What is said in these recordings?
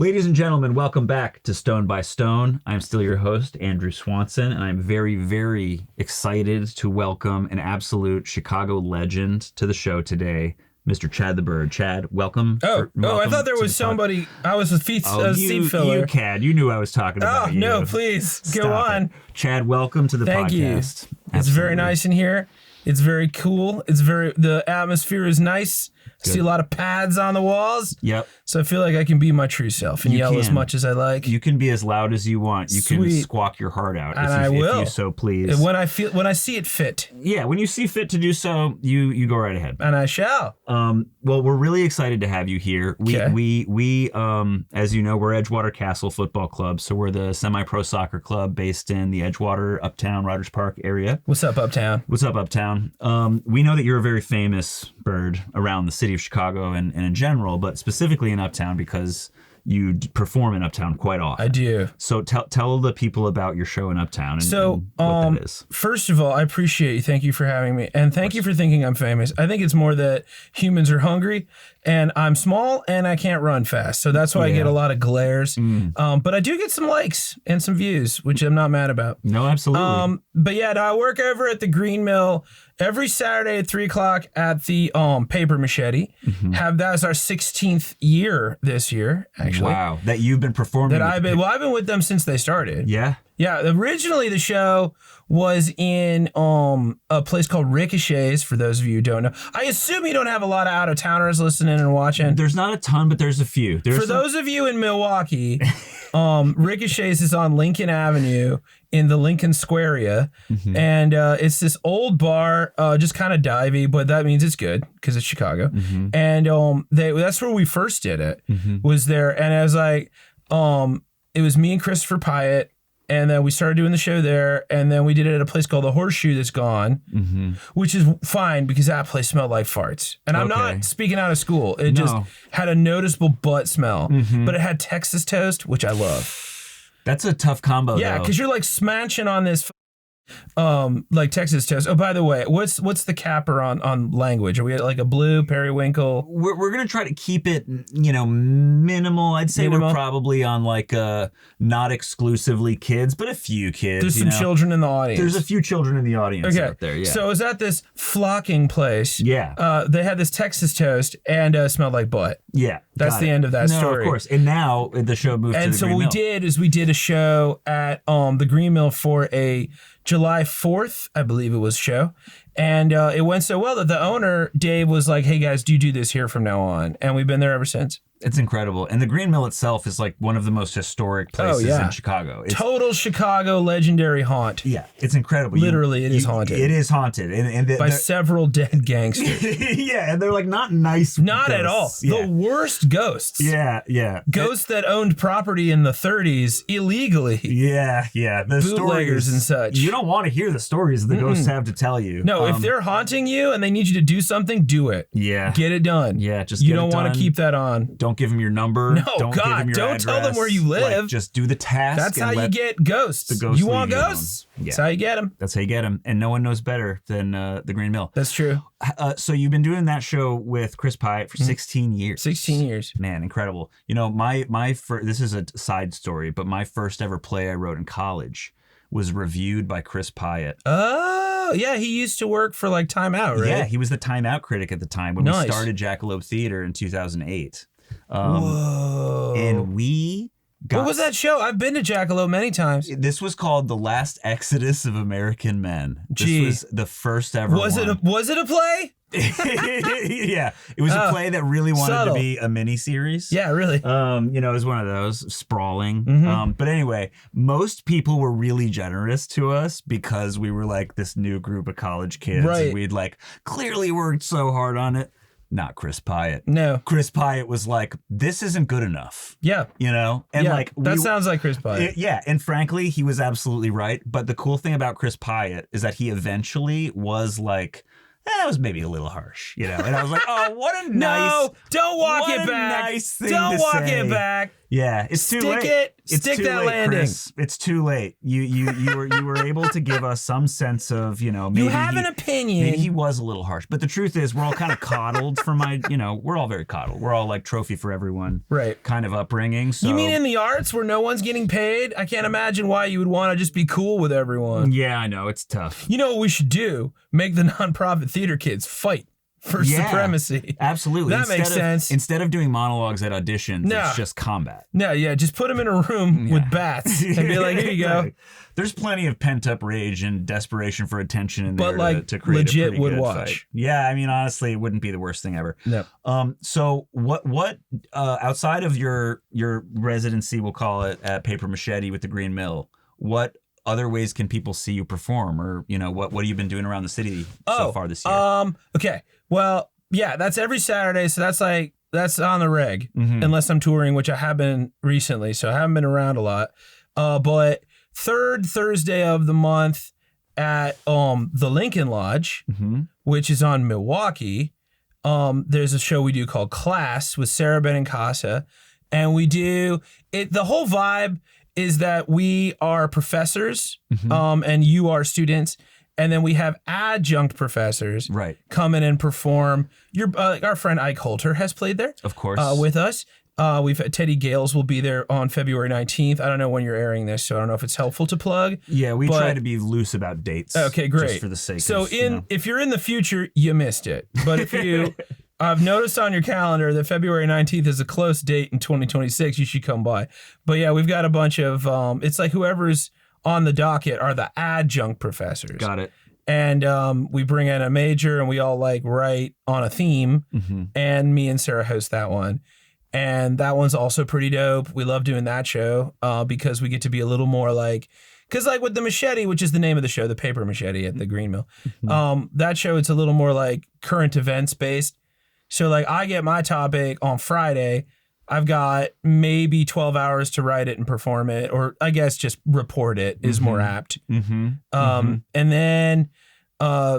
Ladies and gentlemen, welcome back to Stone by Stone. I'm still your host, Andrew Swanson, and I'm very, very excited to welcome an absolute Chicago legend to the show today, Mr. Chad the Bird. Chad, welcome. Welcome I thought there was somebody. I was a seat filler. You, Cad. You knew I was talking about you. No, please go on. Chad, welcome to the podcast. Thank you. It's very nice in here. It's very cool. The atmosphere is nice. Good. See a lot of pads on the walls. Yep. So I feel like I can be my true self and yell as much as I like. You can be as loud as you want. You can squawk your heart out if you so please. When I see it fit. Yeah, when you see fit to do so, you go right ahead. And I shall. Well, we're really excited to have you here. We as you know, we're Edgewater Castle Football Club, so we're the semi-pro soccer club based in the Edgewater, Uptown, Rogers Park area. What's up, Uptown? What's up, Uptown? We know that you're a very famous bird around the city of Chicago and in general, but specifically in Uptown because you perform in Uptown quite often. I do. So tell the people about your show in Uptown and what that is. First of all, I appreciate you. Thank you for having me. And thank you for thinking I'm famous. I think it's more that humans are hungry and I'm small and I can't run fast. So that's why I get a lot of glares. But I do get some likes and some views, which I'm not mad about. No, absolutely. But yeah, I work over at the Green Mill every Saturday at 3:00 at the Paper Machete. That's our 16th year this year, actually. Wow, that you've been performing. I've been with them since they started. Yeah. Yeah, originally the show was in a place called Ricochet's, for those of you who don't know. I assume you don't have a lot of out-of-towners listening and watching. There's not a ton, but there's a few. Those of you in Milwaukee, Ricochet's is on Lincoln Avenue in the Lincoln Squarea, and it's this old bar, just kind of divey, but that means it's good because it's Chicago. And that's where we first did it, was there, and I was like, it was me and Christopher Pyatt. And then we started doing the show there, and then we did it at a place called the Horseshoe that's gone, which is fine because that place smelled like farts. And I'm not speaking out of school. It just had a noticeable butt smell, but it had Texas toast, which I love. That's a tough combo, yeah, because you're like smashing on this like Texas toast. Oh, by the way, what's the capper on language? Are we at like a blue periwinkle? We're gonna try to keep it, minimal. I'd say we're probably on like not exclusively kids, but a few kids. There's some children in the audience. There's a few children in the audience out there. Yeah. So I was at this flocking place. Yeah. They had this Texas toast and smelled like butt. Yeah. That's the end of that story. No, of course. And now the show moved to the Green Mill. And so what we did a show at the Green Mill for a July 4th, I believe it was, show. And it went so well that the owner, Dave, was like, hey, guys, do you do this here from now on? And we've been there ever since. It's incredible. And the Green Mill itself is like one of the most historic places in Chicago. It's total Chicago legendary haunt. Yeah, it's incredible. Literally, it is haunted. It is haunted. And by several dead gangsters. Yeah, and they're like not nice Not ghosts. at all. Yeah. The worst ghosts. Yeah, yeah. Ghosts that owned property in the 30s illegally. Yeah, yeah. The bootleggers stories, and such. You don't want to hear the stories the ghosts have to tell you. No, if they're haunting you and they need you to do something, do it. Yeah. Get it done. Yeah, just you don't want to keep that on. Don't give them your number. No, don't give them your don't address. tell them where you live. Like, just do the task. That's how you get ghosts. The ghosts you want ghosts? Yeah. That's how you get them. That's how you get them. And no one knows better than the Green Mill. That's true. So you've been doing that show with Chris Pyatt for 16 years. 16 years. Man, incredible. This is a side story, but my first ever play I wrote in college was reviewed by Chris Pyatt. Oh, yeah. He used to work for like Time Out, right? Yeah, he was the Time Out critic at the time when we started Jackalope Theater in 2008. Whoa. And we got... What was that show? I've been to Jackalope many times. This was called The Last Exodus of American Men. Gee. This was the first ever Was it a play? Yeah, it was a play that really wanted to be a mini series. Yeah, really. It was one of those sprawling. But anyway, most people were really generous to us because we were like this new group of college kids. Right. And we'd like clearly worked so hard on it. Not Chris Pyatt. No. Chris Pyatt was like, this isn't good enough. Yeah. And like that sounds like Chris Pyatt. Yeah, and frankly, he was absolutely right. But the cool thing about Chris Pyatt is that he eventually was like, that was maybe a little harsh, And I was like, oh, what a nice... No, don't walk it back. Nice thing don't to walk say. it back. Yeah, it's too late. Stick that landing. Chris. It's too late. You were able to give us some sense of, maybe you have an opinion. Maybe he was a little harsh, but the truth is we're all kind of coddled from we're all very coddled. We're all like trophy for everyone, right? Kind of upbringing. So you mean in the arts where no one's getting paid? I can't imagine why you would want to just be cool with everyone. Yeah, I know it's tough. You know what we should do? Make the nonprofit theater kids fight for supremacy. Absolutely. That makes sense. Instead of doing monologues at auditions, it's just combat. No, yeah, just put them in a room with bats and be like, here you go. There's plenty of pent-up rage and desperation for attention in there to create legit a pretty would good watch. Fight. Yeah, I mean, honestly, it wouldn't be the worst thing ever. No. So what outside of your residency, we'll call it, at Paper Machete with the Green Mill, what other ways can people see you perform, or what have you been doing around the city so far this year? Okay. Well, yeah, that's every Saturday, so that's on the reg, unless I'm touring, which I have been recently, so I haven't been around a lot. But third Thursday of the month at the Lincoln Lodge, which is on Milwaukee, there's a show we do called Class with Sarah Benincasa, and we do it. The whole vibe is that we are professors, and you are students. And then we have adjunct professors come in and perform. Our friend Ike Holter has played there, of course, with us. We've had Teddy Gales will be there on February 19th. I don't know when you're airing this, so I don't know if it's helpful to plug. Yeah, we try to be loose about dates. Okay, great. Just for the sake of, if you're in the future, you missed it. But if you, I've noticed on your calendar that February 19th is a close date in 2026. You should come by. But yeah, we've got a bunch of, it's like whoever's on the docket are the adjunct professors. Got it. And we bring in a major and we all write on a theme, and me and Sarah host that one. And that one's also pretty dope. We love doing that show because we get to be a little more because with the Machete, which is the name of the show, the Paper Machete at the Green Mill, that show, it's a little more current events based. So I get my topic on Friday. I've got maybe 12 hours to write it and perform it, or I guess just report it is more apt. And then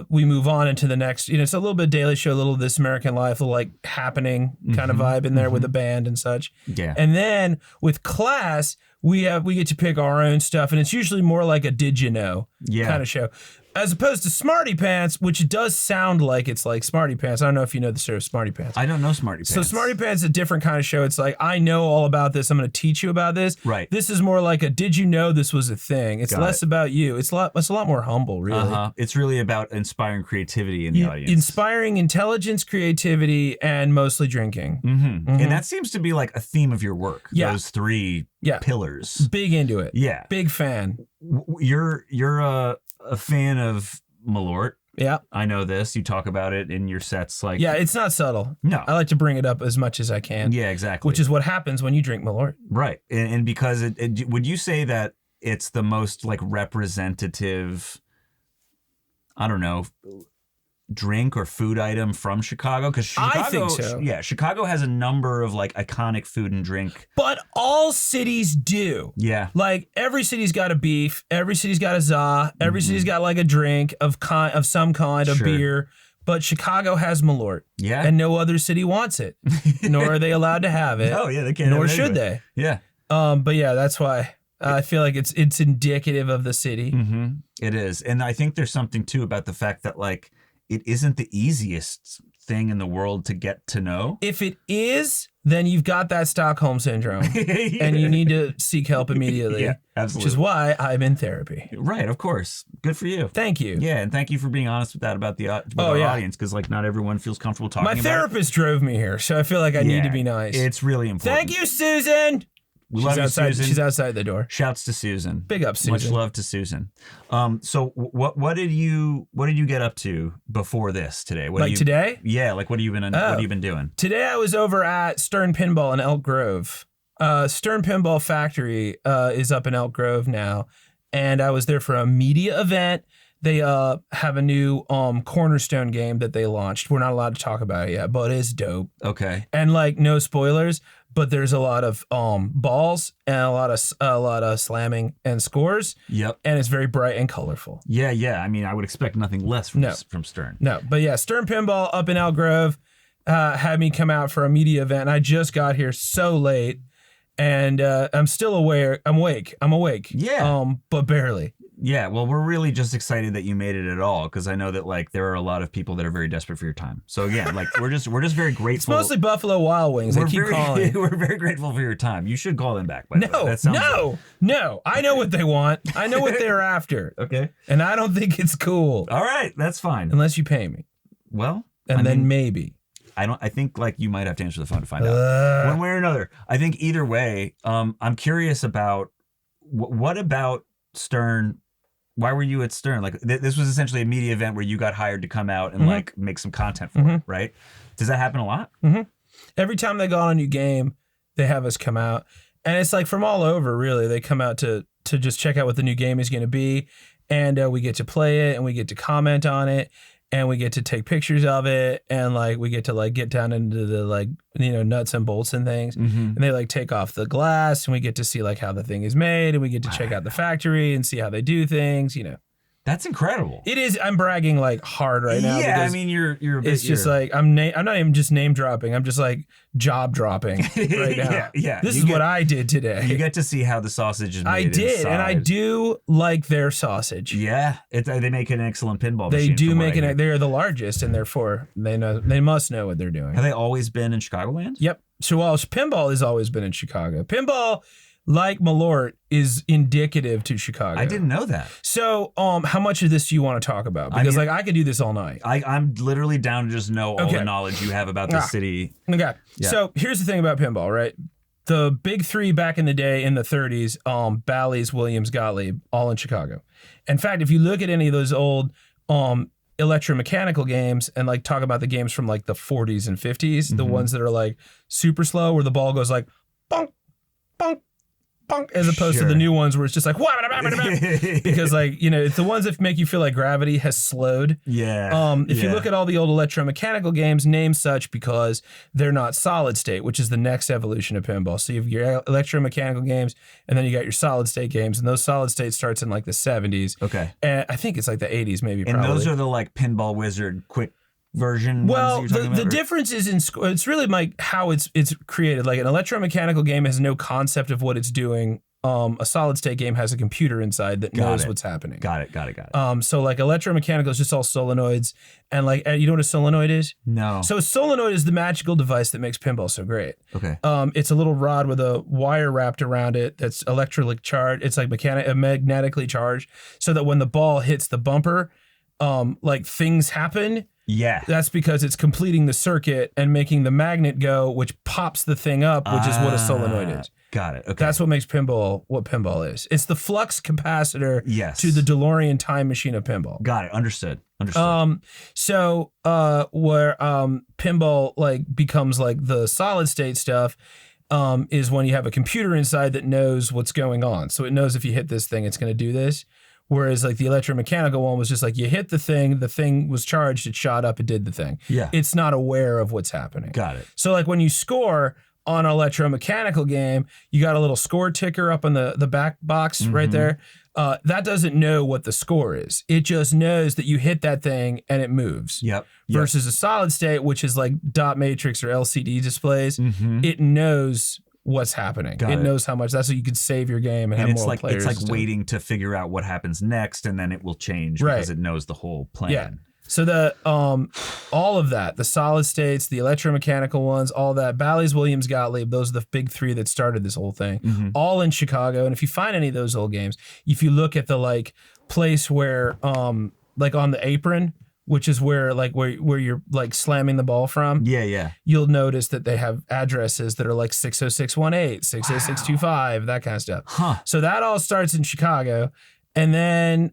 we move on into the next, it's a little bit Daily Show, a little This American Life, a little happening kind of vibe in there with a band and such. Yeah. And then with Class, we get to pick our own stuff, and it's usually more like a Did You Know kind of show. As opposed to Smarty Pants, which does sound like it's like Smarty Pants. I don't know if you know the show Smarty Pants. I don't know Smarty Pants. So Smarty Pants is a different kind of show. It's I know all about this. I'm going to teach you about this. Right. This is more like a Did You Know This Was a Thing. It's less about you. It's a lot more humble, really. It's really about inspiring creativity in the audience. Inspiring intelligence, creativity, and mostly drinking. And that seems to be a theme of your work. Yeah. Those three pillars. Big into it. Yeah. Big fan. You're a fan of Malort. Yeah. I know this. You talk about it in your sets. Yeah, it's not subtle. No. I like to bring it up as much as I can. Yeah, exactly. Which is what happens when you drink Malort. Right. And because would you say that it's the most representative, I don't know, drink or food item from Chicago? Because Chicago, I think so. Yeah, Chicago has a number of iconic food and drink. But all cities do. Yeah. Every city's got a beef. Every city's got a za. Every city's got a drink of some kind of beer. But Chicago has Malort. Yeah. And no other city wants it. Nor are they allowed to have it. Oh yeah, they can't. Nor should they. Yeah. But yeah, that's why I feel like it's indicative of the city. It is, and I think there's something too about the fact that it isn't the easiest thing in the world to get to know. If it is, then you've got that Stockholm syndrome, and you need to seek help immediately. Yeah, absolutely. Which is why I'm in therapy. Right, of course. Good for you. Thank you. Yeah, and thank you for being honest with that about our audience, because not everyone feels comfortable talking about it. My therapist drove me here, so I feel like I need to be nice. It's really important. Thank you, Susan. We love you, Susan. She's outside the door. Shouts to Susan. Big up, Susan. Much love to Susan. So what did you get up to before this today? Today? Yeah, what have you been doing? Today I was over at Stern Pinball in Elk Grove. Stern Pinball Factory is up in Elk Grove now, and I was there for a media event. They have a new Cornerstone game that they launched. We're not allowed to talk about it yet, but it's dope. Okay. And no spoilers, but there's a lot of balls and a lot of slamming and scores. Yep. And it's very bright and colorful. Yeah. I mean, I would expect nothing less from Stern. No, but yeah, Stern Pinball up in Elk Grove had me come out for a media event. And I just got here so late. And I'm still aware. I'm awake. Yeah. But barely. Yeah, well, we're really just excited that you made it at all, because I know that like there are a lot of people that are very desperate for your time. So again, like we're just very grateful. It's mostly Buffalo Wild Wings. They keep calling. We're very grateful for your time. You should call them back. By the way. No. I know what they want. I know what they're after. Okay. And I don't think it's cool. All right, that's fine. Unless you pay me. Well, and then maybe. I think like you might have to answer the phone to find out one way or another. I think either way. I'm curious about what about Stern. Why were you at Stern? Like this was essentially a media event where you got hired to come out and like make some content for it, right? Does that happen a lot? Every time they go on a new game, they have us come out, and it's like from all over. Really, they come out to just check out what the new game is going to be, and we get to play it, and we get to comment on it, and we get to take pictures of it, and like we get to like get down into the like nuts and bolts and things, and they like take off the glass, and we get to see like how the thing is made, and we get to check out the factory and see how they do things. That's incredible. It is. I'm bragging like hard right now. Yeah, I mean you're. It's just like I'm not even just name dropping. I'm just like job dropping right now. yeah. This is what I did today. You get to see how the sausage is made. I did, inside. and I do like their sausage. Yeah, they make an excellent pinball. They machine do from make what I it. They're the largest, and therefore they must know what they're doing. Have they always been in Chicagoland? Yep. So pinball has always been in Chicago. Pinball, like Malort, is indicative to Chicago. I didn't know that. So, how much of this do you want to talk about? Because I could do this all night. I'm literally down to just know all the knowledge you have about the city. Okay. Yeah. So here's the thing about pinball, right? The big three back in the day in the 30s, Bally's, Williams, Gottlieb, all in Chicago. In fact, if you look at any of those old electromechanical games and like talk about the games from like the 40s and 50s, the ones that are like super slow where the ball goes like bonk, bonk, bonk, as opposed to the new ones where it's just like because like it's the ones that make you feel like gravity has slowed. If you look at all the old electromechanical games, named such because they're not solid state, which is the next evolution of pinball. So you have your electromechanical games, and then you got your solid state games, and those solid state starts in like the 70s. Okay, and I think it's like the 80s maybe. And those are the like Pinball Wizard quick version. Well, ones that you're talking the about, difference is it's really like how it's created. Like an electromechanical game has no concept of what it's doing. A solid state game has a computer inside that knows what's happening. Got it. So like electromechanical is just all solenoids, and like you know what a solenoid is? No. So a solenoid is the magical device that makes pinball so great. Okay. It's a little rod with a wire wrapped around it that's electrically charged. It's like magnetically charged, so that when the ball hits the bumper, like things happen. Yeah. That's because it's completing the circuit and making the magnet go, which pops the thing up, which is what a solenoid is. Got it. Okay. That's what makes pinball what pinball is. It's the flux capacitor to the DeLorean time machine of pinball. Got it. Understood. So where pinball like becomes like the solid state stuff is when you have a computer inside that knows what's going on. So it knows if you hit this thing, it's going to do this. Whereas like the electromechanical one was just like you hit the thing was charged, it shot up, it did the thing. Yeah. It's not aware of what's happening. Got it. So like when you score on an electromechanical game, you got a little score ticker up on the back box right there. That doesn't know what the score is. It just knows that you hit that thing and it moves. Yep. Versus a solid state, which is like dot matrix or LCD displays, it knows what's happening. It knows how much. That's so you could save your game and have more players. It's like waiting to figure out what happens next, and then it will change because it knows the whole plan. Yeah. So the all of that, the solid states, the electromechanical ones, all that, Bally's, Williams, Gottlieb, those are the big three that started this whole thing, all in Chicago. And if you find any of those old games, if you look at the like place where like on the apron, which is where you're like slamming the ball from. Yeah. You'll notice that they have addresses that are like 60618, 60625, that kind of stuff. So that all starts in Chicago. And then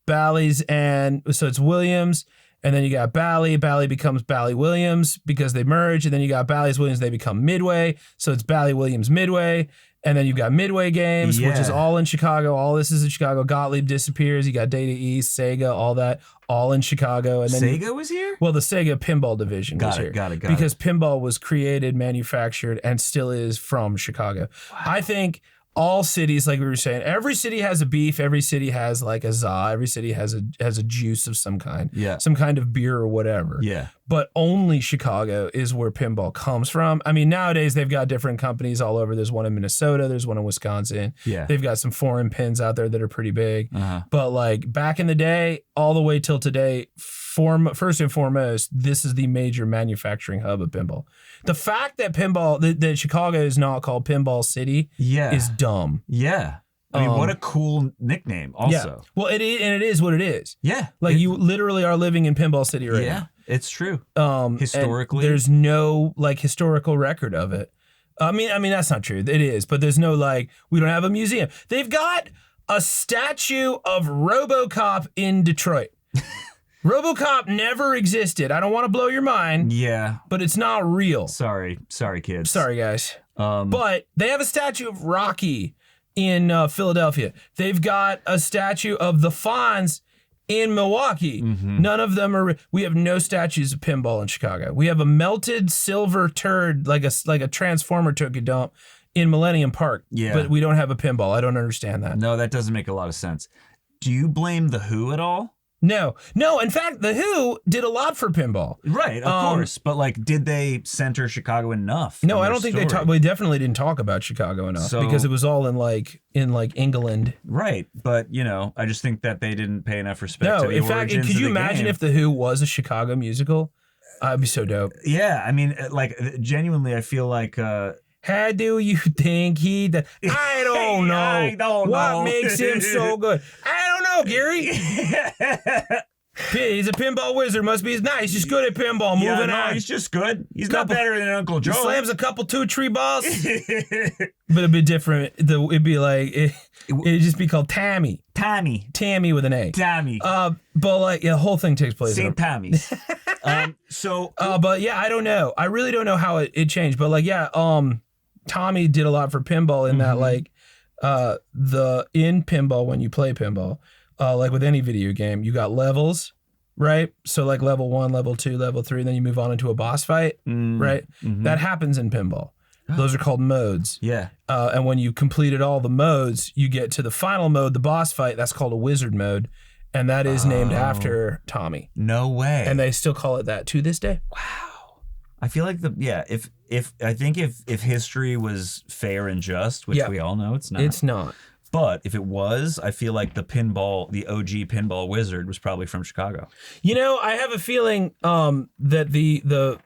Bally's, and so it's Williams, and then you got Bally. Bally becomes Bally Williams because they merge, and then you got Bally's Williams, they become Midway. So it's Bally Williams Midway. And then you've got Midway Games, which is all in Chicago. All this is in Chicago. Gottlieb disappears. You got Data East, Sega, all that, all in Chicago. And then Sega was here? Well, the Sega pinball division was here. Got it. Because pinball was created, manufactured, and still is from Chicago. Wow. I think all cities, like we were saying, every city has a beef. Every city has like a za. Every city has a juice of some kind. Yeah. Some kind of beer or whatever. Yeah. But only Chicago is where pinball comes from. I mean, nowadays they've got different companies all over. There's one in Minnesota. There's one in Wisconsin. Yeah. They've got some foreign pins out there that are pretty big. Uh-huh. But like back in the day, all the way till today, first and foremost, this is the major manufacturing hub of pinball. The fact that that Chicago is not called Pinball City is dumb. Yeah. I mean, what a cool nickname also. Yeah. Well, it is what it is. Yeah. Like you literally are living in Pinball City right now. Yeah, it's true. Historically. There's no like historical record of it. I mean that's not true. It is, but there's no like we don't have a museum. They've got a statue of RoboCop in Detroit. RoboCop never existed. I don't want to blow your mind. Yeah. But it's not real. Sorry, kids. Sorry, guys. But they have a statue of Rocky in Philadelphia. They've got a statue of the Fonz in Milwaukee. Mm-hmm. None of them are. We have no statues of pinball in Chicago. We have a melted silver turd, like a transformer took a dump in Millennium Park. Yeah. But we don't have a pinball. I don't understand that. No, that doesn't make a lot of sense. Do you blame The Who at all? No. In fact, The Who did a lot for pinball. Right, of course. But like, did they center Chicago enough? No, I don't think they definitely didn't talk about Chicago enough because it was all in England. Right, but I just think that they didn't pay enough respect to the in fact, could you imagine if The Who was a Chicago musical? I'd be so dope. Yeah, I mean, like, genuinely, I feel like. How do you think he does? I don't know. I don't know. What makes him so good? I don't know, Gary. He's a pinball wizard. Must be nice. He's just good at pinball. Moving on. He's just good. He's not better than Uncle Joe. He slams a couple 2-tree balls. But it'd be different. It'd be like it'd just be called Tammy. Tammy with an A. Tammy. But like the whole thing takes place. St. Tammy's. But yeah, I don't know. I really don't know how it changed. But like Tommy did a lot for pinball in that like in pinball when you play pinball, like with any video game, you got levels, right? So like level 1, level 2, level 3, and then you move on into a boss fight, right? Mm-hmm. That happens in pinball. Those are called modes. Yeah. And when you completed all the modes, you get to the final mode, the boss fight. That's called a wizard mode. And that is named after Tommy. No way. And they still call it that to this day. Wow. I feel like if history was fair and just, which we all know it's not. It's not. But if it was, I feel like the OG pinball wizard was probably from Chicago. I have a feeling that the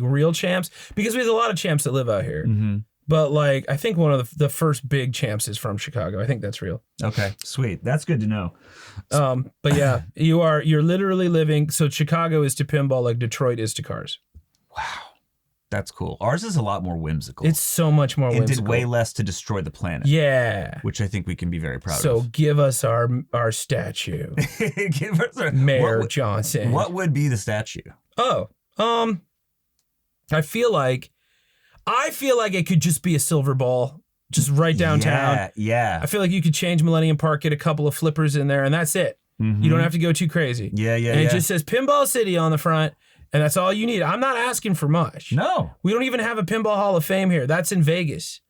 real champs, because we have a lot of champs that live out here. Mm-hmm. But like I think one of the first big champs is from Chicago. I think that's real. Okay, sweet. That's good to know. But yeah, you're literally living. So Chicago is to pinball like Detroit is to cars. Wow. That's cool. Ours is a lot more whimsical. It's so much more whimsical. It did way less to destroy the planet. Yeah. Which I think we can be very proud of. So give us our statue. Give us Mayor Johnson. What would be the statue? Oh, I feel like it could just be a silver ball, just right downtown. Yeah. I feel like you could change Millennium Park, get a couple of flippers in there, and that's it. Mm-hmm. You don't have to go too crazy. Yeah. And it just says Pinball City on the front. And that's all you need. I'm not asking for much. No. We don't even have a Pinball Hall of Fame here. That's in Vegas.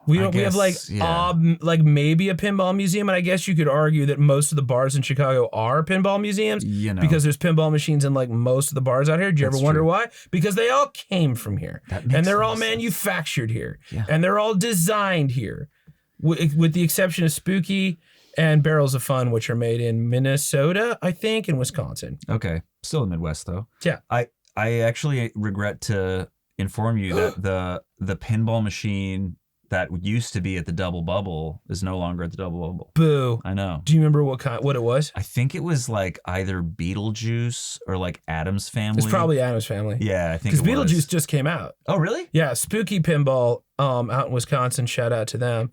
We have maybe a pinball museum, and I guess you could argue that most of the bars in Chicago are pinball museums because there's pinball machines in like most of the bars out here. Do you ever wonder why? Because they all came from here. And they're all manufactured here. Yeah. And they're all designed here. With the exception of Spooky and Barrels of Fun, which are made in Minnesota, I think, and Wisconsin. Okay. Still in the Midwest, though. Yeah. I actually regret to inform you that the pinball machine that used to be at the Double Bubble is no longer at the Double Bubble. Boo. I know. Do you remember what it was? I think it was like either Beetlejuice or like Addams Family. It's probably Addams Family. Yeah, I think it was. Because Beetlejuice just came out. Oh, really? Yeah, Spooky Pinball out in Wisconsin, shout out to them.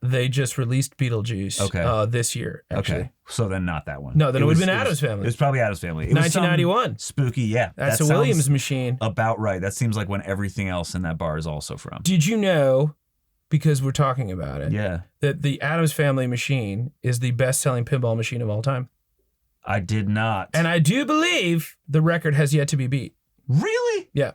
They just released Beetlejuice this year, actually. Okay. So then not that one. No, then it would have been Addams Family. It was probably Addams Family. 1991. Spooky, yeah. That's a Williams machine. About right. That seems like when everything else in that bar is also from. Did you know, because we're talking about it, that the Addams Family machine is the best-selling pinball machine of all time? I did not. And I do believe the record has yet to be beat. Really? Yeah.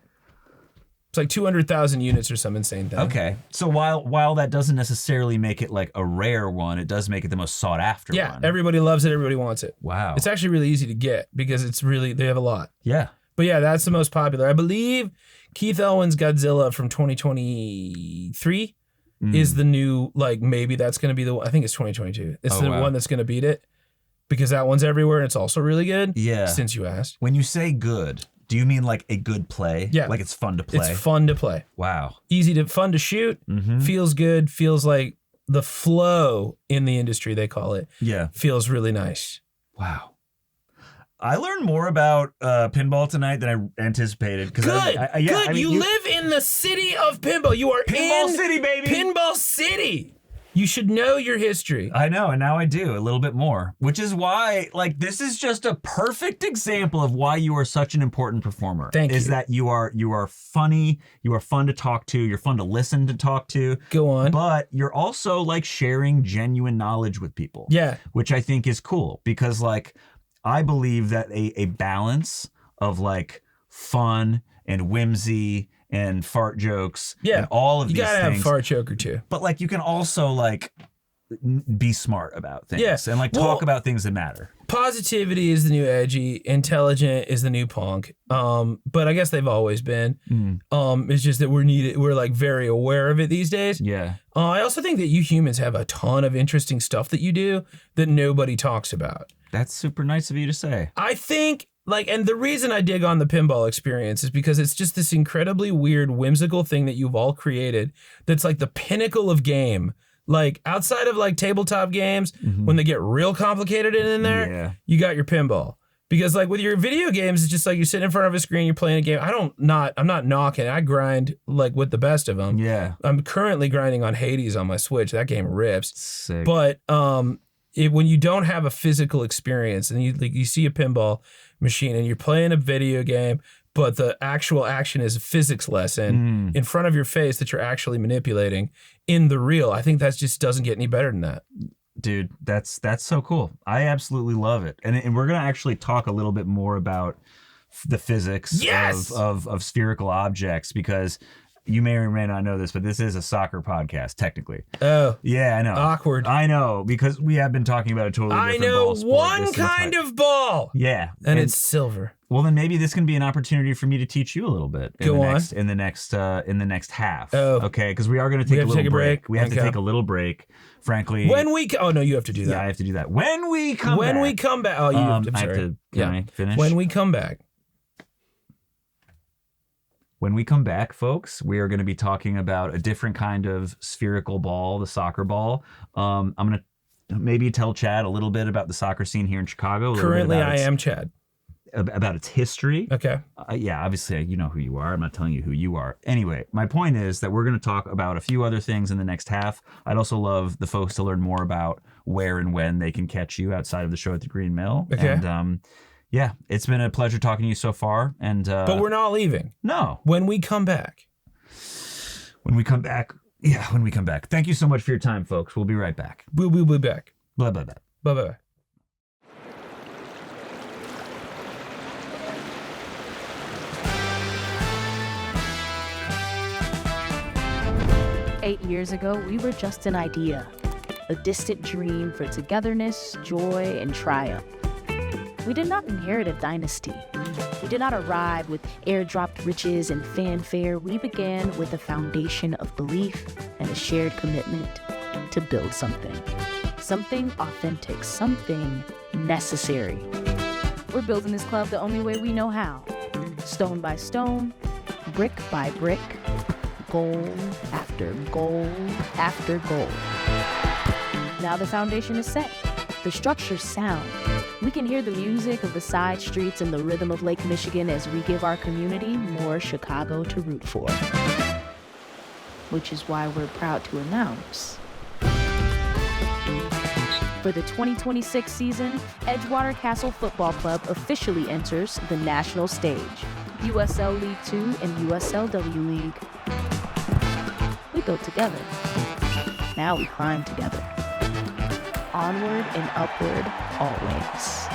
like 200,000 units or some insane thing. Okay. So while that doesn't necessarily make it like a rare one, it does make it the most sought after one. Yeah, everybody loves it. Everybody wants it. Wow. It's actually really easy to get because they have a lot. Yeah. But yeah, that's the most popular. I believe Keith Elwin's Godzilla from 2023 is the new, like, maybe that's going to be the one. I think it's 2022. It's the one that's going to beat it because that one's everywhere and it's also really good. Yeah. Since you asked. When you say good, do you mean like a good play? Yeah. Like it's fun to play? It's fun to play. Wow. Fun to shoot. Feels good. Feels like the flow in the industry, they call it. Yeah. Feels really nice. Wow. I learned more about pinball tonight than I anticipated. Good. Good. You live in the city of pinball. You are Pinball in City, baby. Pinball City. You should know your history. I know, and now I do a little bit more, which is why, like, this is just a perfect example of why you are such an important performer. Thank you. Is that you are funny, you are fun to talk to, you're fun to listen to talk to. Go on. But you're also like sharing genuine knowledge with people. Yeah. Which I think is cool because, like, I believe that a balance of like fun and whimsy and fart jokes and all of these things. You gotta have a fart joke or two. But like you can also like be smart about things and like talk about things that matter. Positivity is the new edgy, intelligent is the new punk. But I guess they've always been. It's just that we're like very aware of it these days. Yeah. I also think that you humans have a ton of interesting stuff that you do that nobody talks about. That's super nice of you to say. I think, like, and the reason I dig on the pinball experience is because it's just this incredibly weird, whimsical thing that you've all created that's like the pinnacle of game. Like, outside of like tabletop games, when they get real complicated in there, you got your pinball. Because like with your video games, it's just like you sit in front of a screen, you're playing a game. I'm not knocking. I grind like with the best of them. Yeah. I'm currently grinding on Hades on my Switch. That game rips. Sick. But when you don't have a physical experience and you see a pinball machine and you're playing a video game, but the actual action is a physics lesson in front of your face that you're actually manipulating in the real, I think that just doesn't get any better than that. Dude, that's so cool. I absolutely love it. And we're going to actually talk a little bit more about the physics of spherical objects because you may or may not know this, but this is a soccer podcast, technically. Oh. Yeah, I know. Awkward. I know, because we have been talking about a totally different ball sport. I know one kind of ball. Yeah. And it's silver. Well, then maybe this can be an opportunity for me to teach you a little bit in the next half. Oh. Okay, because we are going to take a little break. We have to take a little break. Frankly, oh no, you have to do that. Yeah, I have to do that. When we come back. Oh, you have to. I have to. Can I finish? When we come back. When we come back, folks, we are going to be talking about a different kind of spherical ball, the soccer ball. I'm going to maybe tell Chad a little bit about the soccer scene here in Chicago. Currently, I am Chad. About its history. Okay. Yeah, obviously, you know who you are. I'm not telling you who you are. Anyway, my point is that we're going to talk about a few other things in the next half. I'd also love the folks to learn more about where and when they can catch you outside of the show at the Green Mill. Okay. And, yeah, it's been a pleasure talking to you so far. And but we're not leaving. No. When we come back. When we come back. Yeah, when we come back. Thank you so much for your time, folks. We'll be right back. We'll be back. Bye, bye, bye. Bye, bye. 8 years ago, we were just an idea, a distant dream for togetherness, joy, and triumph. We did not inherit a dynasty. We did not arrive with airdropped riches and fanfare. We began with a foundation of belief and a shared commitment to build something. Something authentic, something necessary. We're building this club the only way we know how. Stone by stone, brick by brick, goal after goal after goal. Now the foundation is set. The structure's sound. We can hear the music of the side streets and the rhythm of Lake Michigan as we give our community more Chicago to root for. Which is why we're proud to announce, for the 2026 season, Edgewater Castle Football Club officially enters the national stage, USL League 2 and USLW League. We built together. Now we climb together. Onward and upward, always.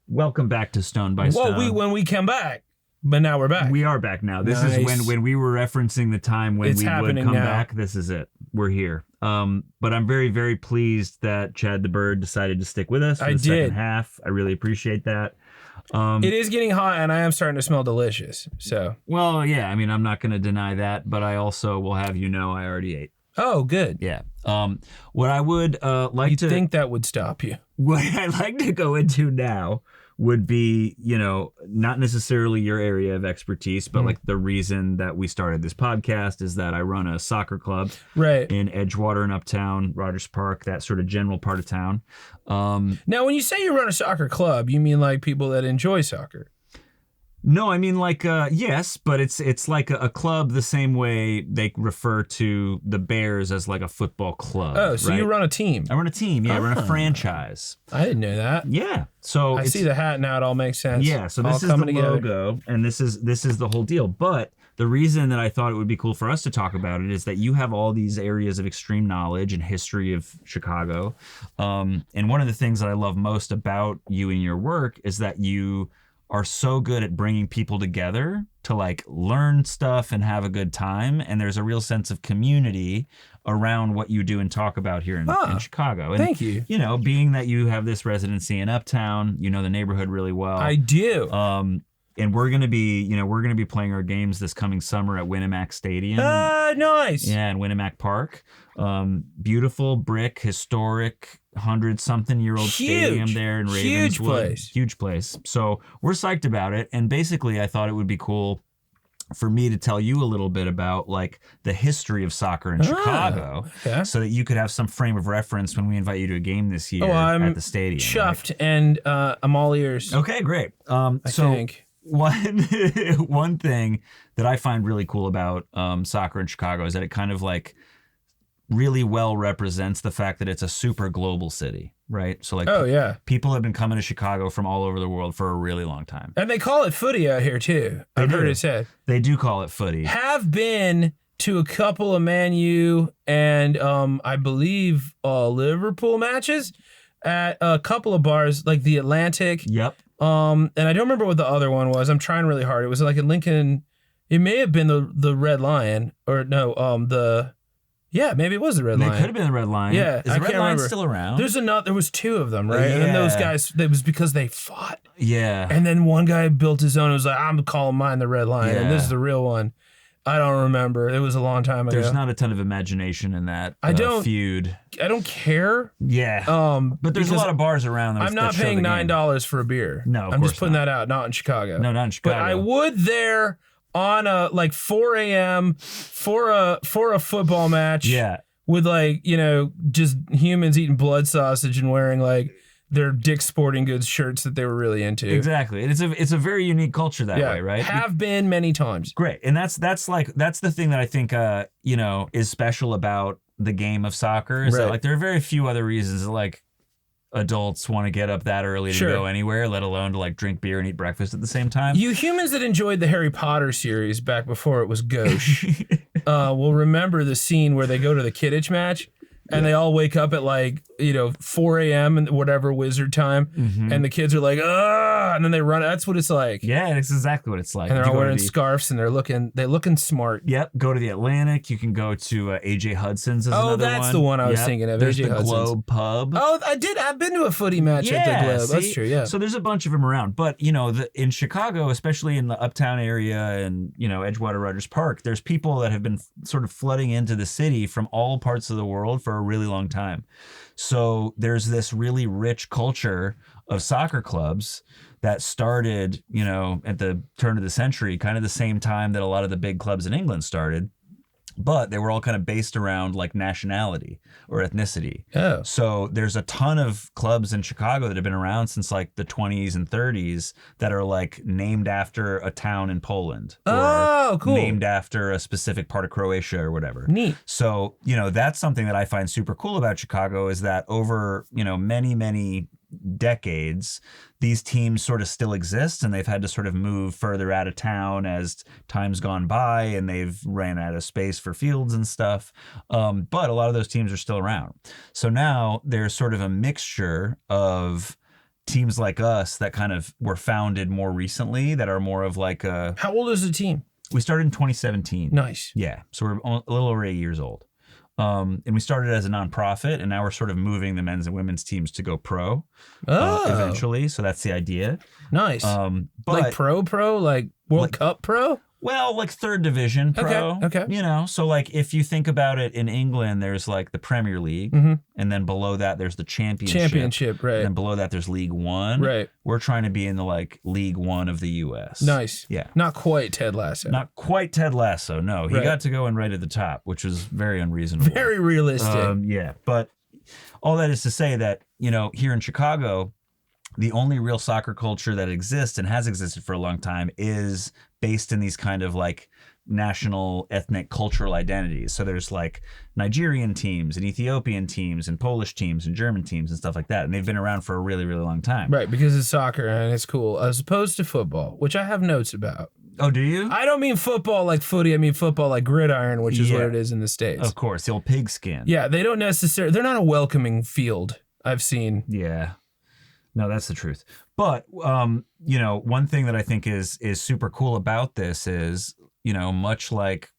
Welcome back to Stone by Stone. Well, when we come back, but now we're back. We are back now. This Nice. is when we were referencing the time when It's we would happening come now. back. This is it. We're here. But I'm very, very pleased that Chad the Bird decided to stick with us for I the did. second half. I really appreciate that. It is getting hot, and I am starting to smell delicious. So, Well, yeah, I mean, I'm not going to deny that, but I also will have you know I already ate. oh, good. Yeah. What I would like You'd to think that would stop you. what I'd like to go into now would be, not necessarily your area of expertise, but like the reason that we started this podcast is that I run a soccer club Right. in Edgewater and Uptown, Rogers Park, that sort of general part of town. Now, when you say you run a soccer club, you mean like people that enjoy soccer? No, I mean like yes, but it's like a club the same way they refer to the Bears as like a football club. Oh, so right? you run a team. I run a team, yeah, I run a franchise. I didn't know that. Yeah. So I see the hat now. It all makes sense. Yeah, so All this is the coming together. logo, and this is the whole deal. But the reason that I thought it would be cool for us to talk about it is that you have all these areas of extreme knowledge and history of Chicago. And one of the things that I love most about you and your work is that you are so good at bringing people together to like learn stuff and have a good time. And there's a real sense of community around what you do and talk about here in Chicago. And, Thank you. Being that you have this residency in Uptown, you know the neighborhood really well. I do. And we're gonna be playing our games this coming summer at Winnemac Stadium. Nice. Yeah, in Winnemac Park. Beautiful brick, historic, 100-something-year-old stadium there in Ravenswood. Huge place. Huge place. So we're psyched about it. And basically, I thought it would be cool for me to tell you a little bit about like the history of soccer in Chicago, okay. so that you could have some frame of reference when we invite you to a game this year I'm at the stadium. chuffed, and I'm all ears. Okay, great. I think. One thing that I find really cool about soccer in Chicago is that it kind of like really well represents the fact that it's a super global city, right? So like, Oh, yeah. people have been coming to Chicago from all over the world for a really long time. And they call it footy out here, too. I've heard do. it said. They do call it footy. Have been to a couple of Man U and I believe Liverpool matches at a couple of bars like the Atlantic. Yep. And I don't remember what the other one was. I'm trying really hard. It was like in Lincoln. It may have been the Red Lion, or no, maybe it was the Red It Lion. could have been the Red Lion. Yeah, Is the I Red can't Lion remember. still around? There was two of them, right? And then those Yeah. guys, it was because they fought. Yeah. And then one guy built his own. It was like, I'm calling mine the Red Lion, and this Yeah. is the real one. I don't remember. It was a long time ago. There's not a ton of imagination in that I don't- feud. I don't care. Yeah. But But there's a lot of bars around that I'm not that show paying the game. $9 for a beer. No, of I'm just course putting not. that out. Not in Chicago. No, not in Chicago. But I would there on a like 4 a.m. for a football match. Yeah. With like, just humans eating blood sausage and wearing like their Dick's Sporting Goods shirts that they were really into. Exactly. And it's a very unique culture that way, right? Have been many times. Great. And that's the thing that I think is special about the game of soccer is that Right. like there are very few other reasons that like adults want to get up that early to Sure. go anywhere, let alone to like drink beer and eat breakfast at the same time. You humans that enjoyed the Harry Potter series back before it was gauche will remember the scene where they go to the Kidditch match and they all wake up at like, 4 a.m. and whatever wizard time. And the kids are like, ah, and then they run. That's what it's like. Yeah, it's exactly what it's like. And they're You all go to wearing the- scarves and they're looking smart. Yep, go to the Atlantic. You can go to AJ Hudson's as Oh, another that's one. the one I was Yep. thinking of, There's AJ the Hudson's. Globe Pub. Oh, I've been to a footy match at the Globe. That's see? true, yeah. So there's a bunch of them around. But, in Chicago, especially in the Uptown area and, Edgewater Rogers Park, there's people that have been sort of flooding into the city from all parts of the world for a really long time. So there's this really rich culture of soccer clubs that started, at the turn of the century, kind of the same time that a lot of the big clubs in England started. But they were all kind of based around like nationality or ethnicity. Oh. So there's a ton of clubs in Chicago that have been around since like the 20s and 30s that are like named after a town in Poland. Oh, or cool. Named after a specific part of Croatia or whatever. Neat. So, that's something that I find super cool about Chicago is that over, many, many decades, these teams sort of still exist and they've had to sort of move further out of town as time's gone by and they've ran out of space for fields and stuff. But a lot of those teams are still around. So now there's sort of a mixture of teams like us that kind of were founded more recently that are more of like a... How old is the team? We started in 2017. Nice. Yeah. So we're a little over 8 years old. And we started as a nonprofit, and now we're sort of moving the men's and women's teams to go pro eventually. So that's the idea. Nice. But like pro, like World Cup pro? Well, like third division pro. Okay. You know, so like if you think about it, in England, there's like the Premier League, and then below that there's the Championship, right? And then below that there's League One, right? We're trying to be in the like League One of the U.S. Nice. Yeah. Not quite Ted Lasso. Not quite Ted Lasso. No, he got to go in right at the top, which was very unreasonable. Very realistic. Yeah, but all that is to say that, you know, here in Chicago, the only real soccer culture that exists and has existed for a long time is based in these kind of like national ethnic cultural identities. So there's like Nigerian teams and Ethiopian teams and Polish teams and German teams and stuff like that. And they've been around for a really, really long time. Right, because it's soccer and it's cool, as opposed to football, which I have notes about. Oh, do you? I don't mean football like footy. I mean football like gridiron, which is what it is in the States. Of course, the old pigskin. Yeah, they don't necessarily, they're not a welcoming field, I've seen. Yeah. No, that's the truth. But, you know, one thing that I think is super cool about this is, you know, much like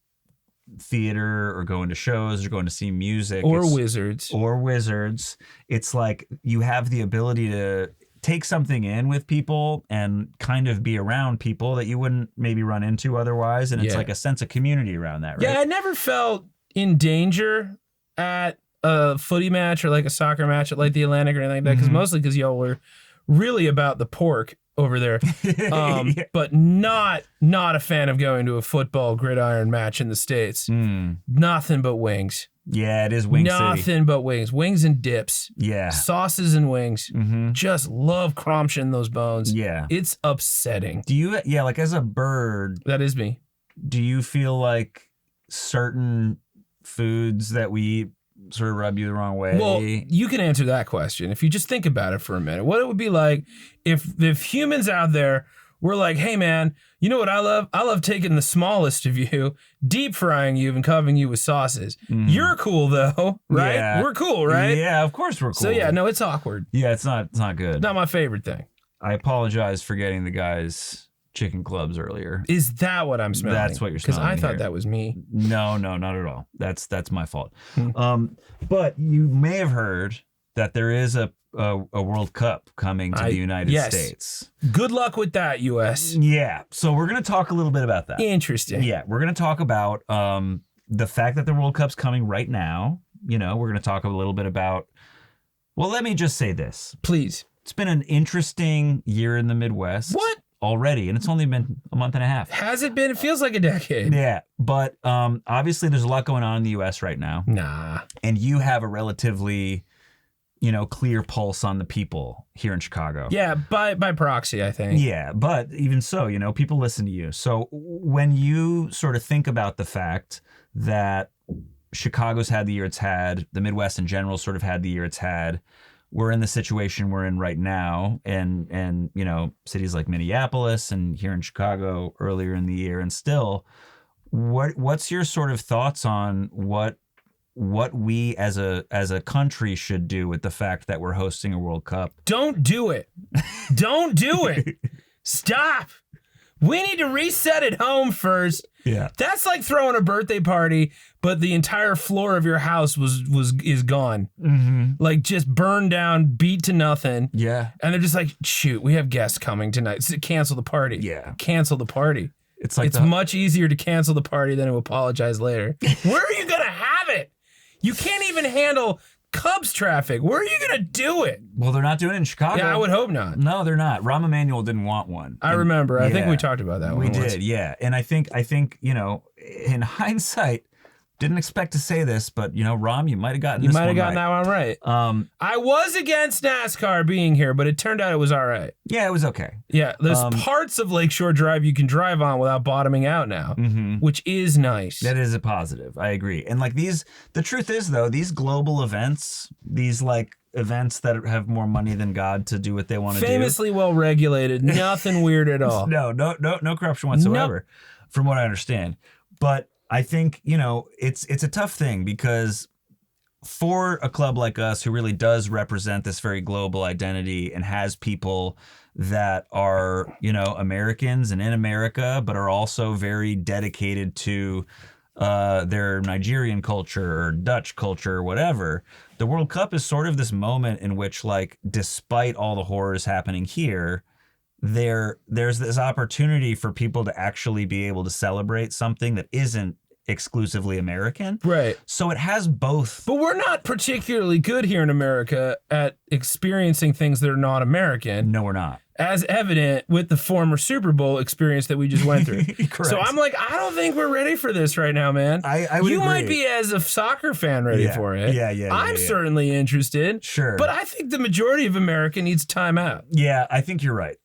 theater or going to shows or going to see music. Or wizards. It's like you have the ability to take something in with people and kind of be around people that you wouldn't maybe run into otherwise. And it's like a sense of community around that, right? Yeah, I never felt in danger at a footy match or like a soccer match at like the Atlantic or anything like that, because mostly because y'all were really about the pork over there. But not a fan of going to a football gridiron match in the States. Nothing but wings. Yeah, it is wing city. Nothing but wings. Wings and dips. Yeah. Sauces and wings. Just love crunching those bones. Yeah. It's upsetting. Do you, like as a bird, that is me. Do you feel like certain foods that we eat sort of rub you the wrong way? Well, you can answer that question if you just think about it for a minute. What it would be like if humans out there were like, hey man, you know what I love? I love taking the smallest of you, deep frying you and covering you with sauces. You're cool though, right? Yeah. We're cool, right? Yeah, of course we're cool. So yeah, no, it's awkward. Yeah, it's not good. Not my favorite thing. I apologize for getting the guys chicken clubs earlier. Is that what I'm smelling? That's what you're smelling. Because I thought that was me. No, not at all. That's my fault. But you may have heard that there is a World Cup coming to the United States. Good luck with that, U.S. Yeah. So we're going to talk a little bit about that. Interesting. Yeah. We're going to talk about the fact that the World Cup's coming right now. You know, we're going to talk a little bit about, well, let me just say this. Please. It's been an interesting year in the Midwest. What? Already, and it's only been a month and a half. Has it been? It feels like a decade. Yeah, but obviously there's a lot going on in the U.S. right now. Nah. And you have a relatively, you know, clear pulse on the people here in Chicago. Yeah, by proxy, I think. Yeah, but even so, you know, people listen to you. So when you sort of think about the fact that Chicago's had the year it's had, the Midwest in general sort of had the year it's had, we're in the situation we're in right now, and you know, cities like Minneapolis and here in Chicago earlier in the year, and still, what's your sort of thoughts on what we as a country should do with the fact that we're hosting a World Cup? Don't do it. Don't do it. Stop. We need to reset at home first. Yeah. That's like throwing a birthday party, but the entire floor of your house is gone. Like just burned down, beat to nothing. Yeah. And they're just like, shoot, we have guests coming tonight. So cancel the party. Yeah. Cancel the party. It's like it's much easier to cancel the party than to apologize later. Where are you going to have it? You can't even handle Cubs traffic. Where are you going to do it? Well, they're not doing it in Chicago. Yeah, I would hope not. No, they're not. Rahm Emanuel didn't want one. I remember. I think we talked about that one. We did, yeah. And I think, you know, in hindsight, didn't expect to say this, but, you know, Rahm, you might have gotten that one right. I was against NASCAR being here, but it turned out it was all right. Yeah, it was okay. Yeah, there's parts of Lakeshore Drive you can drive on without bottoming out now, which is nice. That is a positive. I agree. And like the truth is, though, these global events, these like events that have more money than God to do what they want to do. Famously well regulated. Nothing weird at all. No corruption whatsoever, from what I understand. But I think, you know, it's a tough thing because for a club like us who really does represent this very global identity and has people that are, Americans and in America, but are also very dedicated to their Nigerian culture or Dutch culture or whatever. The World Cup is sort of this moment in which, like, despite all the horrors happening here, there's this opportunity for people to actually be able to celebrate something that isn't exclusively American. Right. So it has both. But we're not particularly good here in America at experiencing things that are not American. No, we're not. As evident with the former Super Bowl experience that we just went through. Correct. So I'm like, I don't think we're ready for this right now, man. I would You agree. might be, as a soccer fan, ready for it. Yeah. I'm certainly interested. Sure. But I think the majority of America needs time out. Yeah, I think you're right.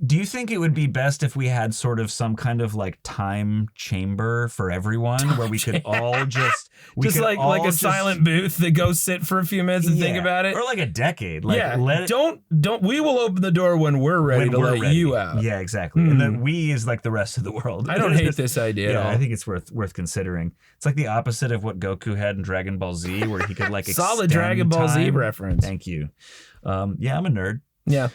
Do you think it would be best if we had sort of some kind of like time chamber for everyone where we could all just like a silent booth that goes sit for a few minutes and think about it? Or like a decade. Like, don't we will open the door when we're ready to let you out. Yeah, exactly. And the we is like the rest of the world. I don't hate this idea at all. I think it's worth considering. It's like the opposite of what Goku had in Dragon Ball Z, where he could like solid extend Dragon Ball Z time. reference. Thank you. Yeah, I'm a nerd. Yeah.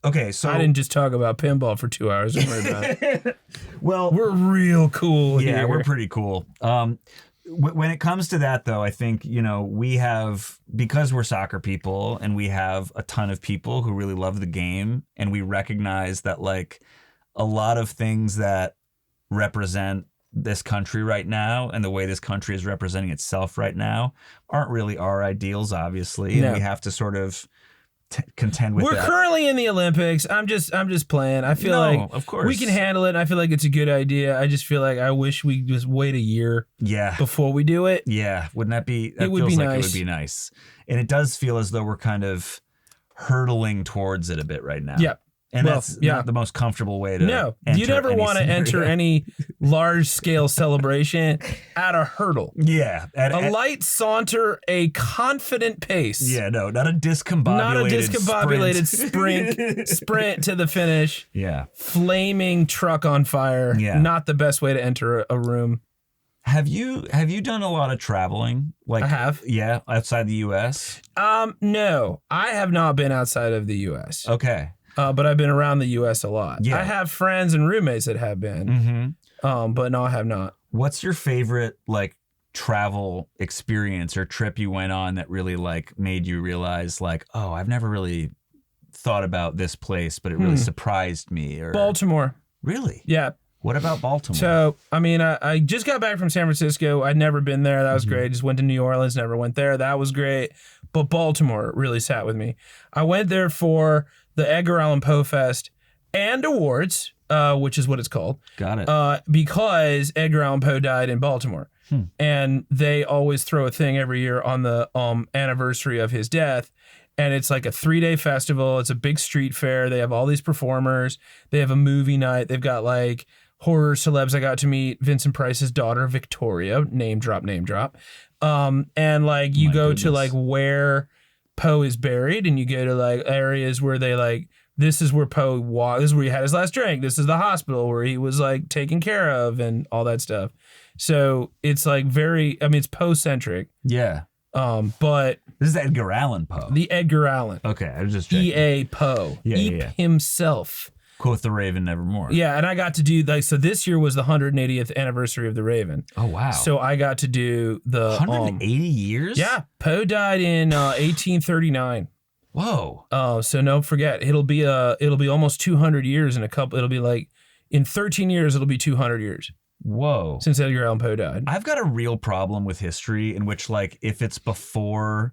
Okay, so I didn't just talk about pinball for 2 hours. Don't worry about it. Well, we're real cool here. Yeah, we're pretty cool. When it comes to that, though, I think, we have, because we're soccer people and we have a ton of people who really love the game, and we recognize that, like, a lot of things that represent this country right now and the way this country is representing itself right now aren't really our ideals, obviously. And we have to sort of contend with that. We're currently in the Olympics. I'm just playing. I feel like of course we can handle it. I feel like it's a good idea. I just feel like I wish we just wait a year before we do it. Yeah. Wouldn't that be, it would be nice. It would be nice. And it does feel as though we're kind of hurtling towards it a bit right now. Yeah. And that's not the most comfortable way to you never want to enter any large-scale celebration at a hurdle. Yeah. A light saunter, a confident pace. Yeah, no, not a discombobulated sprint to the finish. Yeah. Flaming truck on fire. Yeah. Not the best way to enter a room. Have you done a lot of traveling? Like, I have. Yeah, outside the U.S.? No, I have not been outside of the U.S. Okay. But I've been around the U.S. a lot. Yeah. I have friends and roommates that have been, but no, I have not. What's your favorite, like, travel experience or trip you went on that really, like, made you realize, like, oh, I've never really thought about this place, but it really surprised me? Or Baltimore. Really? Yeah. What about Baltimore? So, I mean, I just got back from San Francisco. I'd never been there. That was great. Just went to New Orleans, never went there. That was great. But Baltimore really sat with me. I went there for the Edgar Allan Poe Fest and awards, which is what it's called. Got it. Because Edgar Allan Poe died in Baltimore. And they always throw a thing every year on the anniversary of his death. And it's like a 3-day festival. It's a big street fair. They have all these performers. They have a movie night. They've got like horror celebs. I got to meet Vincent Price's daughter, Victoria. Name drop. And like you go to like where Poe is buried, and you go to like areas where they like, this is where Poe was. This is where he had his last drink. This is the hospital where he was like taken care of and all that stuff. So it's like it's Poe-centric. Yeah. But this is Edgar Allan Poe. The Edgar Allan. Okay, I was just checking. E.A. Poe. Yeah. Himself. Quoth the Raven nevermore. Yeah, and I got to do so this year was the 180th anniversary of the Raven. Oh wow. So I got to do the 180 years? Yeah. Poe died in 1839. Whoa. So don't forget, it'll be almost 200 years in it'll be like in 13 years it'll be 200 years. Whoa. Since Edgar Allan Poe died. I've got a real problem with history in which, like, if it's before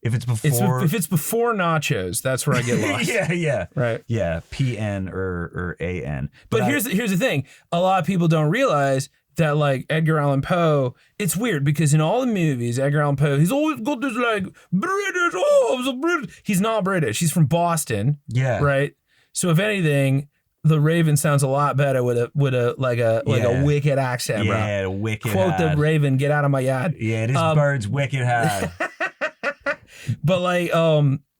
nachos, that's where I get lost. yeah. Right. Yeah. PN or AN. But here's the thing. A lot of people don't realize that like Edgar Allan Poe, it's weird because in all the movies, Edgar Allan Poe, he's always got this like British, I'm so British. He's not British. He's from Boston. Yeah. Right. So if anything, the Raven sounds a lot better with a wicked accent, bro. Yeah, wicked. Quote the Raven, get out of my yard. Yeah, this bird's wicked hard. But like,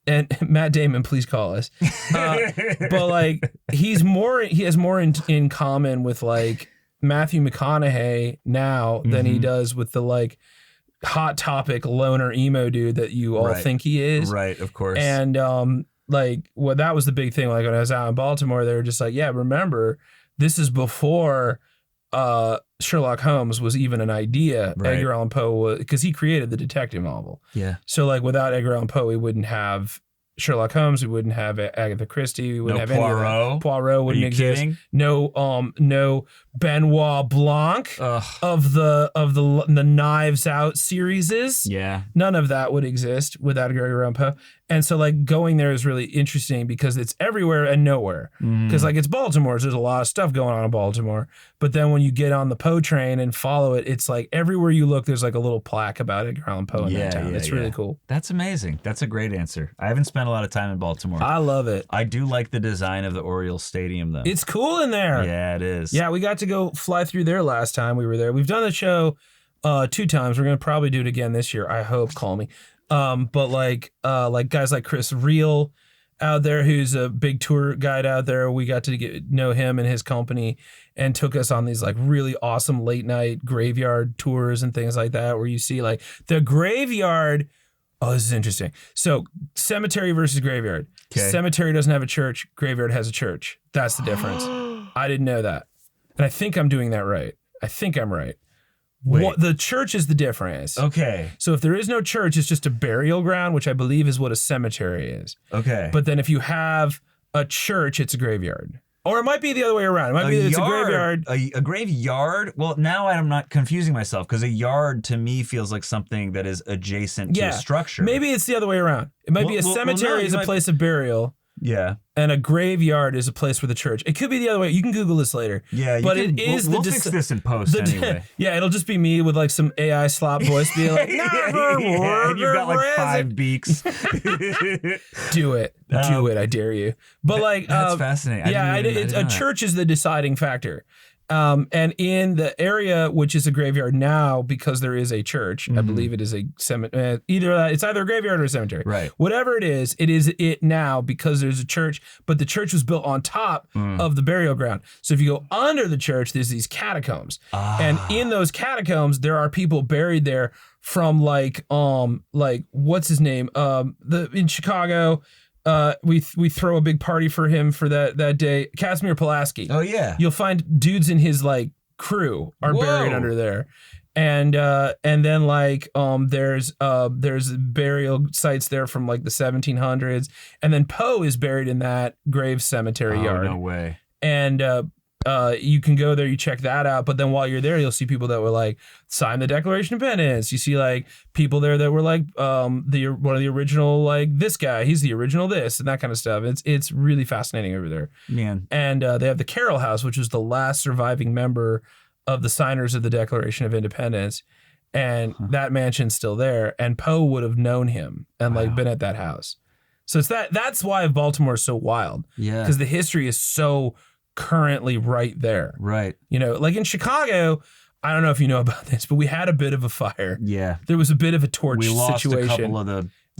and Matt Damon, please call us. But like, he has more in common with like Matthew McConaughey now than he does with the like hot topic loner emo dude that you all think he is. Right, of course. And like, well, that was the big thing. Like when I was out in Baltimore, they were just like, yeah, remember, this is before Sherlock Holmes was even an idea. Right. Edgar Allan Poe was, because he created the detective novel. Yeah. So like without Edgar Allan Poe, we wouldn't have Sherlock Holmes, we wouldn't have Agatha Christie, we wouldn't have Poirot. any of that. Poirot wouldn't exist. Kidding? No Benoit Blanc of the Knives Out series. Yeah. None of that would exist without Edgar Allan Poe. And so like going there is really interesting because it's everywhere and nowhere. Because like it's Baltimore, so there's a lot of stuff going on in Baltimore. But then when you get on the Poe train and follow it, it's like everywhere you look, there's like a little plaque about Edgar Allan Poe in that town. It's really cool. That's amazing. That's a great answer. I haven't spent a lot of time in Baltimore. I love it. I do like the design of the Orioles Stadium, though. It's cool in there. Yeah, it is. Yeah, we got to go fly through there last time we were there. We've done the show 2 times. We're going to probably do it again this year. I hope. Call me. But like guys like Chris Reel out there, who's a big tour guide out there, we got to know him and his company and took us on these like really awesome late night graveyard tours and things like that, where you see like the graveyard. Oh, this is interesting. So cemetery versus graveyard. Okay. Cemetery doesn't have a church. Graveyard has a church. That's the difference. I didn't know that. And I think I'm doing that right. I think I'm right. Wait. The church is the difference. Okay. So if there is no church, it's just a burial ground, which I believe is what a cemetery is. Okay. But then if you have a church, it's a graveyard. Or it might be the other way around. It might be that it's a graveyard. A graveyard? Well, now I'm not confusing myself because a yard to me feels like something that is adjacent to a structure. Maybe it's the other way around. It might be a cemetery is a place of burial. Yeah. And a graveyard is a place for the church. It could be the other way. You can Google this later. Yeah, but it is we'll fix this in post anyway. Yeah, it'll just be me with like some AI slop voice being like, and you've got like 5 beaks. Do it. Do it. I dare you. But like, that's fascinating. A church is the deciding factor. And in the area, which is a graveyard now, because there is a church, I believe it is a cemetery. It's either a graveyard or a cemetery. Right. Whatever it is it now because there's a church, but the church was built on top of the burial ground. So if you go under the church, there's these catacombs. And in those catacombs, there are people buried there from like what's his name? In Chicago. We throw a big party for him for that day. Casimir Pulaski. Oh yeah. You'll find dudes in his like crew are buried under there. And then like there's burial sites there from like the 1700s. And then Poe is buried in that grave cemetery yard. No way. And you can go there, you check that out. But then while you're there, you'll see people that were like sign the Declaration of Independence. You see like people there that were like one of the original, like this guy, he's the original this and that kind of stuff. It's really fascinating over there. Man. And they have the Carroll House, which is the last surviving member of the signers of the Declaration of Independence. And that mansion's still there. And Poe would have known him and like been at that house. So it's that's why Baltimore is so wild. Yeah. Because the history is so currently right there. Right. You know, like in Chicago, I don't know if you know about this, but we had a bit of a fire. Yeah. There was a bit of a torch situation. We lost a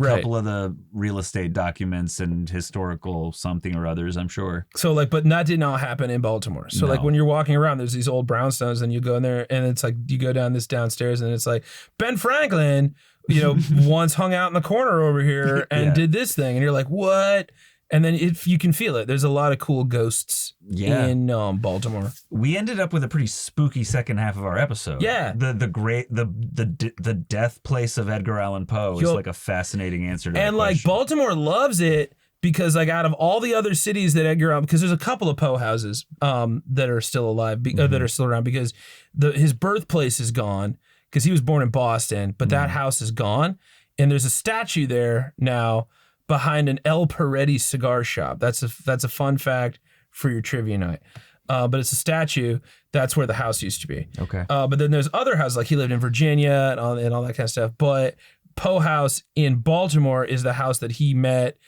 couple of the real estate documents and historical something or others, I'm sure. So like, but that did not happen in Baltimore. So like when you're walking around, there's these old brownstones and you go in there and it's like, you go down this downstairs and it's like, Ben Franklin, you know, once hung out in the corner over here and did this thing. And you're like, what? And then if you can feel it, there's a lot of cool ghosts in Baltimore. We ended up with a pretty spooky second half of our episode. Yeah. The death place of Edgar Allan Poe is like a fascinating answer to that And like question. Baltimore loves it because like out of all the other cities that Edgar Allan, because there's a couple of Poe houses that are still alive, that are still around because his birthplace is gone because he was born in Boston, but that house is gone. And there's a statue there now behind an El Peretti cigar shop. That's a fun fact for your trivia night. But it's a statue. That's where the house used to be. Okay. But then there's other houses, like he lived in Virginia and all that kind of stuff. But Poe House in Baltimore is the house that he met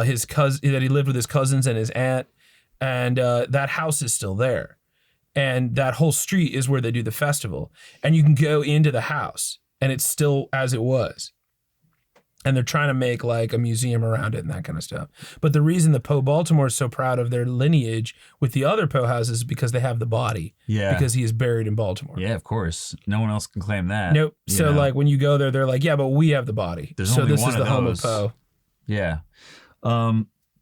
his cousin, that he lived with his cousins and his aunt. And that house is still there. And that whole street is where they do the festival. And you can go into the house and it's still as it was. and they're trying to make like a museum around it and that kind of stuff. But the reason the Poe Baltimore is so proud of their lineage with the other Poe houses is because they have the body. Yeah. Because he is buried in Baltimore. Yeah, of course. No one else can claim that. Nope. you So know? like when you go there, they're like, yeah, but we have the body. There's so only this one is of the home of those. Poe. Yeah.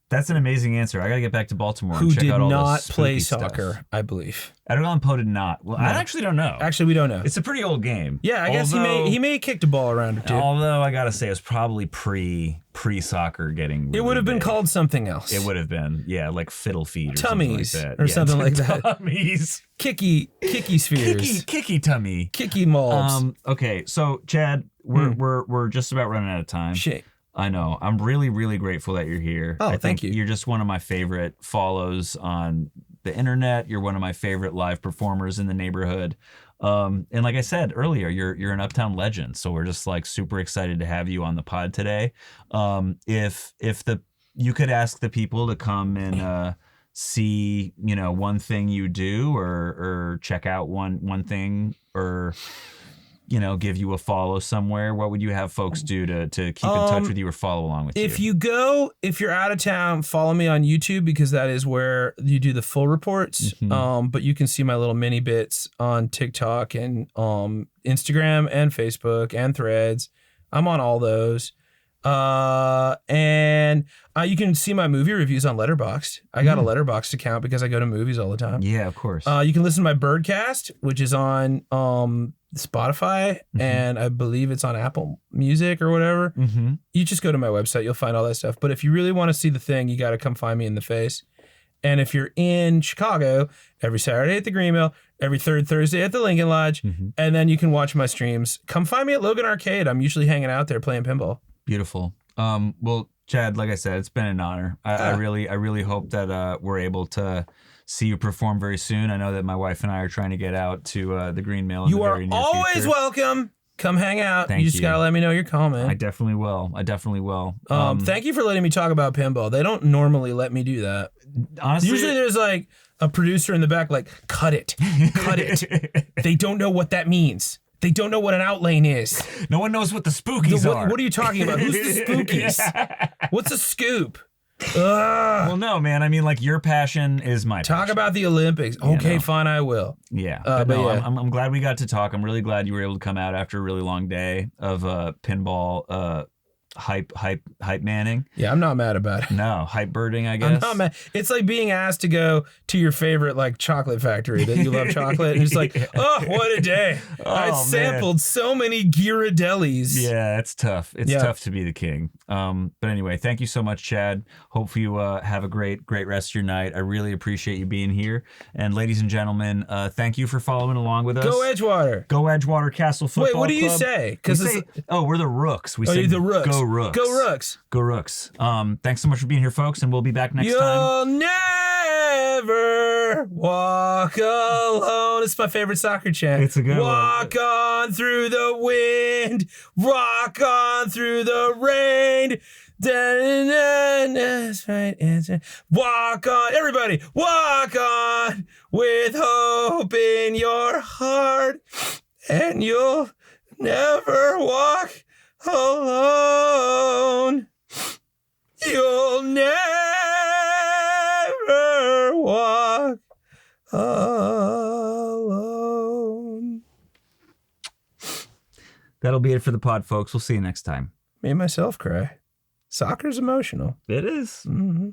That's an amazing answer. I got to get back to Baltimore Who and check did out all not this play spooky soccer, stuff. I believe. Edgar Allan Poe did not. Well, I actually don't know. Actually, we don't know. It's a pretty old game. Yeah, I guess he may have kicked a ball around or two. Although I gotta say, it was probably pre-soccer getting. Really It would have been big. called something else. It would have been, yeah, like fiddle feet or Tummies something like that. or something like that. Tummies. Kicky spheres. Kicky tummy. Kicky molds. Okay, so Chad, we're just about running out of time. Shit. I know. I'm really, really grateful that you're here. Oh, I thank think you. You're just one of my favorite follows on the internet. You're one of my favorite live performers in the neighborhood. And like I said earlier, you're an Uptown legend. So we're just like super excited to have you on the pod today. If you could ask the people to come and see, one thing you do or check out one thing or give you a follow somewhere, what would you have folks do to keep in touch with you or follow along with you? If you're out of town, follow me on YouTube because that is where you do the full reports. But you can see my little mini bits on TikTok and Instagram and Facebook and Threads. I'm on all those. And you can see my movie reviews on Letterboxd. I got a Letterboxd account because I go to movies all the time. Yeah, of course. You can listen to my Birdcast, which is on Spotify, and I believe it's on Apple Music or whatever. You just go to my website, you'll find all that stuff. But if you really want to see the thing, you got to come find me in the face. And if you're in Chicago, every Saturday at the Green Mill, every third Thursday at the Lincoln Lodge, and then you can watch my streams. Come find me at Logan Arcade. I'm usually hanging out there playing pinball. Beautiful. Well, Chad, like I said, it's been an honor. I really hope that we're able to see you perform very soon. I know that my wife and I are trying to get out to the Green Mill in the very near always future. Welcome. Come hang out. Thank you just you. gotta let me know you're coming. I definitely will. Thank you for letting me talk about pinball. They don't normally let me do that. Honestly, Usually there's like a producer in the back like, cut it. They don't know what that means. They don't know what an outlane is. no one knows what the spookies are. What are you talking about? Who's the spookies? What's a scoop? Ugh. Well, no, man. I mean, like, your passion is my Talk passion. about the Olympics. Okay, fine, I will. Yeah. but no, yeah. I'm glad we got to talk. I'm really glad you were able to come out after a really long day of pinball hype manning. Yeah, I'm not mad about it. No, hype birding, I guess. I'm not mad. It's like being asked to go to your favorite like chocolate factory that you love chocolate. And it's like, oh, what a day. I sampled so many Ghirardellis. Yeah, it's tough. It's tough to be the king. But anyway, thank you so much, Chad. Hope you have a great rest of your night. I really appreciate you being here. And ladies and gentlemen, thank you for following along with us. Go Edgewater. Go Edgewater Castle Football Wait, what do you Club. say? We're the Rooks. We say the Rooks. Go Rooks. Go Rooks. Go Rooks. Thanks so much for being here, folks, and we'll be back next time. You'll never walk alone. It's my favorite soccer chant. It's a good one. Walk on through the wind. Rock on through the rain. That's right answer. Walk on, everybody. Walk on with hope in your heart, and you'll never walk alone. You'll never walk alone. That'll be it for the pod, folks. We'll see you next time. Made myself cry. Soccer's emotional. It is. Mm-hmm.